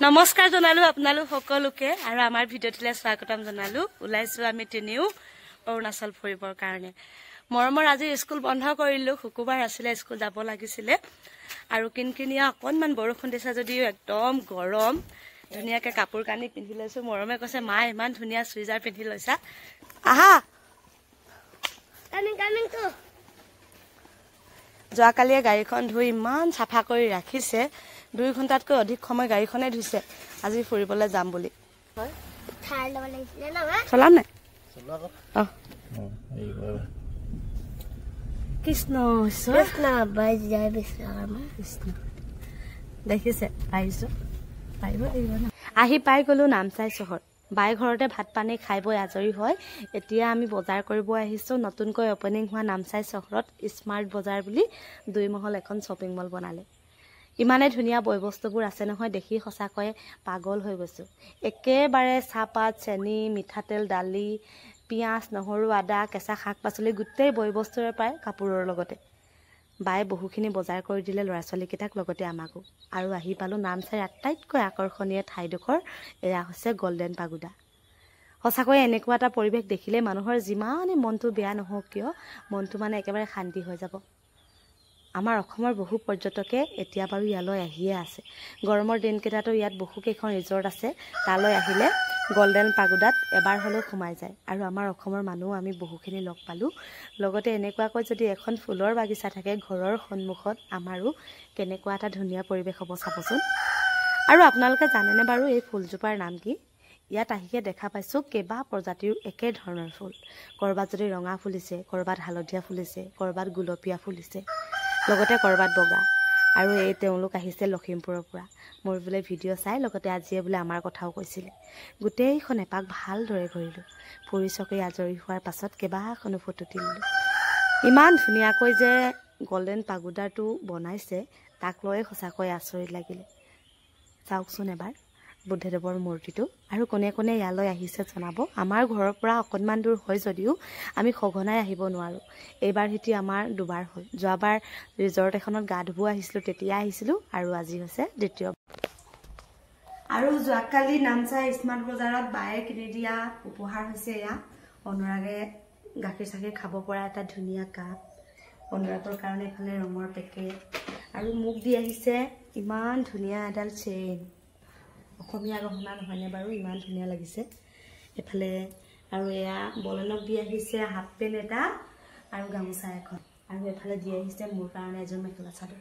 নমস্কাৰ জনালো আপোনালোক সকলোকে আৰু আমাৰ ভিডিঅ'টিলে স্বাগতম জনালো উলাইছো আমি তিনিও অৰুণাচল ফুৰিবৰ কাৰণে মৰমৰ আজি স্কুল বন্ধ কৰিলো শুকুৰবাৰ আছিলে স্কুল যাব লাগিছিলে আৰু কিনকিনিয়া অকনমান বৰষুণ দিছে যদিও একদম গৰম ধুনিয়াকে কাপোৰ কানি পিন্ধি লৈছো মৰমে কৈছে মা ইমান ধুনিয়া সুইজাৰ পিন্ধি লৈছা আহা কামিং তো যোৱাকালিয়ে গাড়ীখন ধুই ইমান চাফা কৰি ৰাখিছে 2 ঘণ্টাতকৈ অধিক সময় গাড়ীখনে ধুইছে আজি ফুৰিবলৈ যাম বুলি হয় থাৰ লব লাগিছিল না চলাম নাই চলা কৃষ্ণ কৃষ্ণ বাই যায় বিষ্ণু কৃষ্ণ দেখিছে পাইছো পাইব লাগিব না আহি পাই গলো নামচাই চহৰ বাই ঘৰতে ভাত পানী খাই বৈ আজৰি হয় এতিয়া আমি বজাৰ কৰিব আহিছো নতুনকৈ ওপেনিং হোৱা নামচাই চহৰত স্মাৰ্ট বজাৰ বুলি 2 মহল এখন শ্বপিং মল বনালে ইমানে ধুনিয়া বয়বস্তুবোৰ আছে নহয় দেখি সঁচাকৈ পাগল হৈ গৈছো একেবাৰে চাহপাত চেনি মিঠাতেল দালি পিয়াজ নহৰু আদা কেঁচা শাক পাচলি গুটেই বয়বস্তুৰে পায় কাপোৰৰ লগতে বাই বহুখিনি বজাৰ কৰি দিলে ল'ৰা ছোৱালীকেইটাক লগতে আমাকো আৰু আহি পালো নামচাইৰ আটাইতকৈ আকৰ্ষণীয় ঠাইডোখৰ এয়া হৈছে গল্ডেন পাগোডা সঁচাকৈ এনেকুৱা এটা পৰিৱেশ দেখিলে মানুহৰ যিমানে মনটো বেয়া নহওক কিয় মনটো মানে একেবাৰে শান্তি হৈ যাব আমাৰ অসমৰ বহু পৰ্যটকে এতিয়া বাৰু ইয়ালৈ আহিয়ে আছে গৰমৰ দিনকেইটাতো ইয়াত বহুকেইখন ৰিজৰ্ট আছে তালৈ আহিলে গল্ডেন পাগোডাত এবাৰ হলেও সোমাই যায় আৰু আমাৰ অসমৰ মানুহ আমি বহুখিনি লগ পালো লগতে এনেকুৱাকৈ যদি এখন ফুলৰ বাগিচা থাকে ঘৰৰ সন্মুখত আমাৰো কেনেকুৱা এটা ধুনীয়া পৰিৱেশ হ'ব চাবচোন আৰু আপোনালোকে জানেনে বাৰু এই ফুলজোপাৰ নাম কি ইয়াত আহিকে দেখা পাইছো কেবা প্ৰজাতিৰ একে ধৰণৰ ফুল কৰবাত যদি ৰঙা ফুলিছে কৰবাত হালধীয়া ফুলিছে কৰবাত গুলপীয়া ফুলিছে লগতে কৰবাত বগা আৰু এই তেওঁলোক আহিছে লখিমপুৰৰ পৰা মোৰ বোলে ভিডিঅ' চাই লগতে আজিয়ে বোলে আমাৰ কথাও কৈছিলে গোটেইখন এপাক ভালদৰে ঘূৰিলো ফুৰি চকি আজৰি হোৱাৰ পাছত কেবাখনো ফটো তুলিলো ইমান ধুনীয়াকৈ যে গল্ডেন পাগোডাটো বনাইছে তাক লৈ সঁচাকৈ আচৰিত লাগিলে চাওকচোন এবাৰ বুদ্ধদেৱৰ মূৰ্তিটো আৰু কোনে কোনে ইয়ালৈ আহিছে জনাব আমাৰ ঘৰৰ পৰা অকনমান দূৰ হয় যদিও আমি সঘনাই আহিব নোৱাৰো এইবাৰ হিতি আমাৰ দুবাৰ হ'ল যোৱাবাৰ ৰিজৰ্ট এখনত গা ধুব আহিছিলো তেতিয়া আহিছিলো আৰু আজি হৈছে দ্বিতীয় আৰু যোৱাকালি নামচাই স্মাৰ্ট বজাৰত বায়ে কিনি দিয়া উপহাৰ হৈছে এয়া অনুৰাগে গাখীৰ চাখীৰ খাব পৰা এটা ধুনীয়া কাপ অনুৰাগৰ কাৰণে এফালে ৰঙৰ পেকেট আৰু মোক দি আহিছে ইমান ধুনীয়া এডাল চেইন অসমীয়া গহনা নহয়নে বাৰু ইমান ধুনীয়া লাগিছে এফালে আৰু এয়া বলনক দি আহিছে হাফ পেন্ট এটা আৰু গামোচা এখন আৰু এফালে দি আহিছে মোৰ কাৰণে এযোৰ মেখেলা চাদৰ